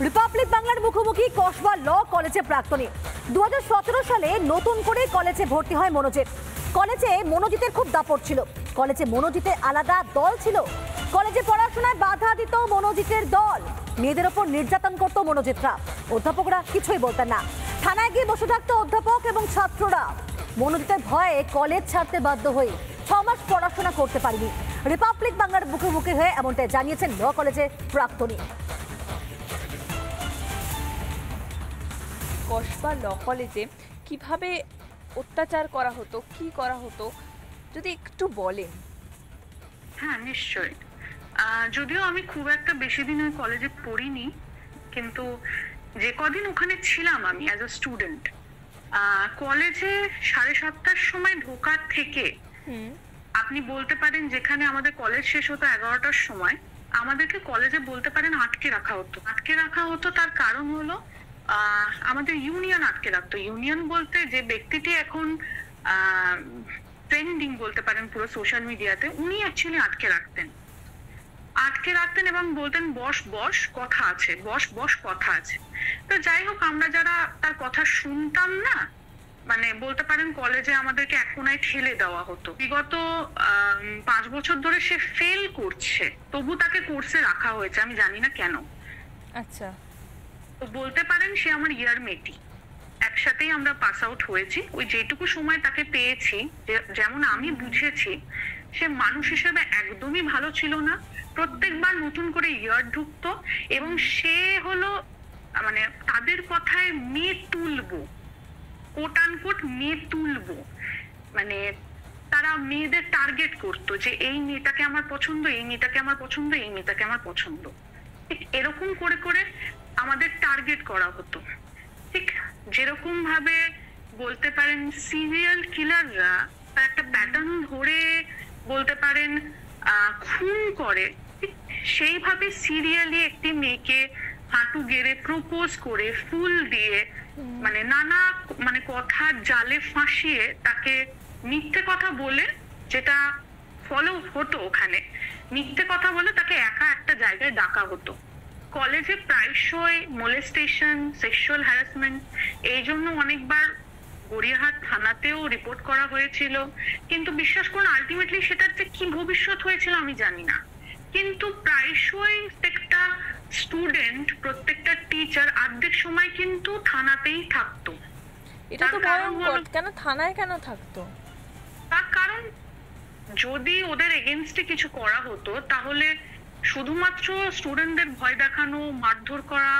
Republic বাংলার মুখোমুখি কসবা ল কলেজে প্রাক্তনী। 2017 সালে নতুন করে কলেজে ভর্তি হয় মনোজিৎ। কলেজে মনোজিতের খুব দাপট ছিল। কলেজে মনোজিতের আলাদা দল ছিল। কলেজে পড়াশোনায় বাধা দিত মনোজিতের দল। মেয়েদের ওপর নির্যাতন করত মনোজিতরা। অধ্যাপকরা কিছুই বলতেন না। থানায় গিয়ে বসে থাকতো অধ্যাপক এবং ছাত্ররা। মনোজিতের ভয়ে কলেজ ছাড়তে বাধ্য হয়ে 6 মাস পড়াশোনা করতে পারেনি। রিপাবলিক বাংলার মুখোমুখি হয়ে এমনটাই জানিয়েছেন ল কলেজের প্রাক্তনী। কসবা ল কলেজে কিভাবে অত্যাচার করা হতো, কি করা হতো যদি একটু বলেন। হ্যাঁ, নিশ্চয়ই। যদিও আমি খুব একটা বেশি দিন ওই কলেজে পড়িনি, কিন্তু যে কদিন ওখানে ছিলাম আমি অ্যাজ আ স্টুডেন্ট, কলেজে 7:30টার সময় ঢোকার থেকে আপনি বলতে পারেন যেখানে আমাদের কলেজ শেষ হতো 11টার সময়, আমাদেরকে কলেজে বলতে পারেন আটকে রাখা হতো। তার কারণ হলো আমাদের ইউনিয়ন আটকে রাখতো। ইউনিয়ন বলতে যে ব্যক্তিটি এখন ট্রেন্ডিং বলতে পারেন পুরো সোশ্যাল মিডিয়াতে, উনি অ্যাকচুয়ালি আটকে রাখতেন এবং বলতেন বস বস কথা আছে, বস কথা আছে। তো যাই হোক, আমরা যারা তার কথা শুনতাম না, মানে বলতে পারেন কলেজে আমাদেরকে এক কোনায় ঠেলে দেওয়া হতো। বিগত 5 বছর ধরে সে ফেল করছে, তবু তাকে কোর্সে রাখা হয়েছে, আমি জানি না কেন। আচ্ছা, তো বলতে পারেন সে আমার ইয়ারমেটই, একসাথেই আমরা পাস আউট হয়েছি। ওই যেটুকু সময় তাকে পেয়েছি, যেমন আমি বুঝেছি, সে মানুষ হিসেবে একদমই ভালো ছিল না। প্রত্যেকবার নতুন করে ইয়ার ঢুকতো এবং সে হলো মানে তাদের কথায় মেয়ে তুলবো, কোট আনকোট মেয়ে তুলবো, মানে তারা মেয়েদের টার্গেট করতো যে এই মেয়েটাকে আমার পছন্দ, এই মেয়েটাকে আমার পছন্দ, এই মেয়েটাকে আমার পছন্দ। ঠিক এরকম করে করে আমাদের টার্গেট করা হতো। ঠিক যেরকম ভাবে বলতে পারেন সিরিয়াল কিলাররা একটা প্যাটার্ন ধরে বলতে পারেন খুন করে, সেইভাবে সিরিয়ালি একটি মেয়েকে হাঁটু গেড়ে প্রপোজ করে ফুল দিয়ে মানে নানা মানে কথার জালে ফাঁসিয়ে তাকে মিথ্যে কথা বলে, যেটা ফলো হতো ওখানে, মিথ্যে কথা বলে তাকে একা একটা জায়গায় ডাকা হতো। কলেজে প্রায়শই মোলেস্টেশন, সেক্সুয়াল হ্যারাসমেন্ট, এই জন্য অনেকবার গড়িয়াহাট থানাতেও রিপোর্ট করা হয়েছিল। কিন্তু বিশ্বাস করুন, আলটিমেটলি সেটার যে কি ভবিষ্যৎ হয়েছিল আমি জানি না। কিন্তু প্রায়শই প্রত্যেকটা স্টুডেন্ট, প্রত্যেকটা টিচার অর্ধেক সময় কিন্তু থানাতেই থাকতো। এটা তো ভয়ঙ্কর। কেন থানায় কেন থাকতো? তার কারণ যদি ওদের এগেইনস্টে কিছু করা হতো তাহলে শুধুমাত্র স্টুডেন্টদের ভয় দেখানো, মারধর করা,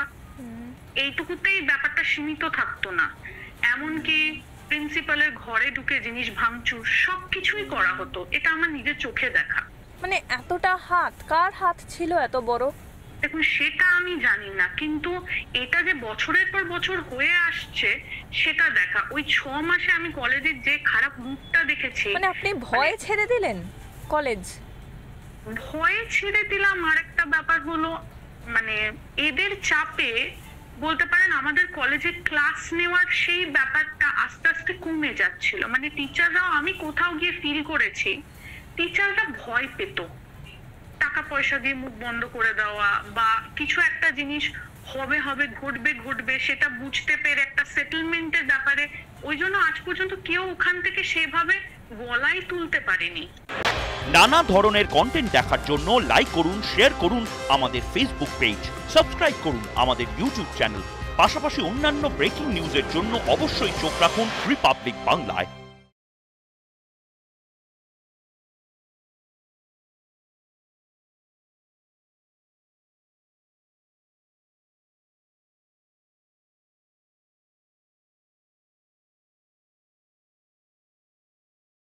এইটুকুতেই ব্যাপারটা সীমিত থাকতো না। এমনকি প্রিন্সিপালের ঘরে ঢুকে জিনিস ভাঙচুর সবকিছুই করা হতো। এটা আমার নিজের চোখে দেখা। মানে এতটা হাত, কার হাত ছিল এত বড়? দেখুন, সেটা আমি জানি না, কিন্তু এটা যে বছরের পর বছর হয়ে আসছে সেটা দেখা। ওই 6 মাসে আমি কলেজের যে খারাপ মুখটা দেখেছি। মানে আপনি ভয়ে ছেড়ে দিলেন কলেজ? ভয়ে ছেড়ে দিলাম। আর একটা ব্যাপার হলো, মানে এদের চাপে বলতে পারেন আমাদের কলেজে ক্লাস নেওয়ার সেই ব্যাপারটা আস্তে আস্তে কমে যাচ্ছিল। মানে টিচাররাও, আমি কোথাও গিয়ে ফিল করেছি, টিচাররা ভয় পেত টাকা পয়সা দিয়ে মুখ বন্ধ করে দেওয়া, বা কিছু একটা জিনিস হবে ঘটবে সেটা বুঝতে পেরে একটা সেটেলমেন্টের ব্যাপারে। ওই জন্য আজ পর্যন্ত কেউ ওখান থেকে সেভাবে গলায় তুলতে পারেনি। নানা ধরনের কন্টেন্ট দেখার জন্য লাইক করুন, শেয়ার করুন আমাদের ফেসবুক পেজ, সাবস্ক্রাইব করুন আমাদের ইউটিউব চ্যানেল। পাশাপাশি অন্যান্য ব্রেকিং নিউজের জন্য অবশ্যই চোখ রাখুন রিপাবলিক বাংলায়।